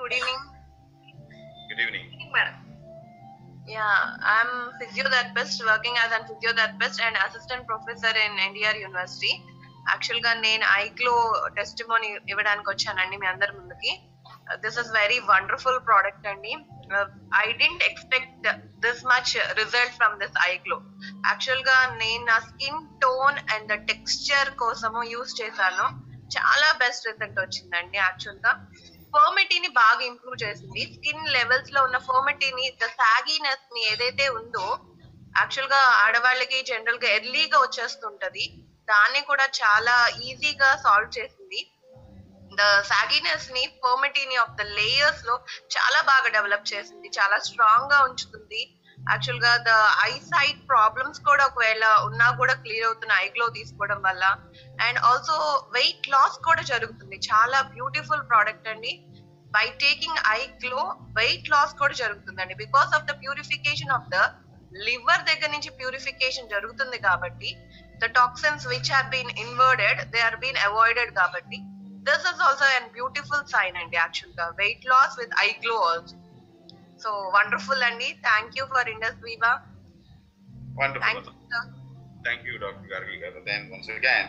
Good evening. Good evening. Madam. Yeah, I'm physiotherapist working as a physiotherapist and assistant professor in NDR University. యాక్చువల్గా నేను ఐగ్లో testimony ఇవ్వడానికి వచ్చానండి మీ అందరి ముందుకి. This is very wonderful product అండి. I didn't expect this much result from this iGlow. యాక్చువల్గా నేను నా skin tone and the texture కోసము యూజ్ చేశాను. చాలా బెస్ట్ రిజల్ట్ వచ్చిందండి. యాక్చువల్గా ఫర్మిటీని బాగా ఇంప్రూవ్ చేసింది. స్కిన్ లెవెల్స్ లో ఉన్న ఫర్మిటీని, ద సాగీనెస్ ని ఏదైతే ఉందో యాక్చువల్ గా ఆడవాళ్ళకి జనరల్ గా ఎర్లీగా వచ్చేస్తుంటది, దాన్ని కూడా చాలా ఈజీగా సాల్వ్ చేసింది. ద సాగీనెస్ ని, ఫర్మిటీని ఆఫ్ ద లేయర్స్ లో చాలా బాగా డెవలప్ చేసింది, చాలా స్ట్రాంగ్ గా ఉంచుతుంది. యాక్చువల్ గా ద ఐ సైట్ ప్రాబ్లమ్స్ కూడా ఒకవేళ ఉన్నా కూడా క్లియర్ అవుతున్న ఐగ్లో తీసుకోవడం వల్ల. అండ్ ఆల్సో వెయిట్ లాస్ కూడా జరుగుతుంది. చాలా బ్యూటిఫుల్ ప్రోడక్ట్ అండి. By taking iGlow weight loss కూడా జరుగుతుందండి. Because of the purification of the liver దగ్గర నుంచి ప్యూరిఫికేషన్ జరుగుతుంది కాబట్టి, the toxins which are been inverted they are been avoided కాబట్టి this is also and beautiful sign అండి. Actual గా weight loss with iGlow also. So wonderful అండి. Thank you for Indus Viva. Wonderful. Thank you, Dr. Gargi. Then once again,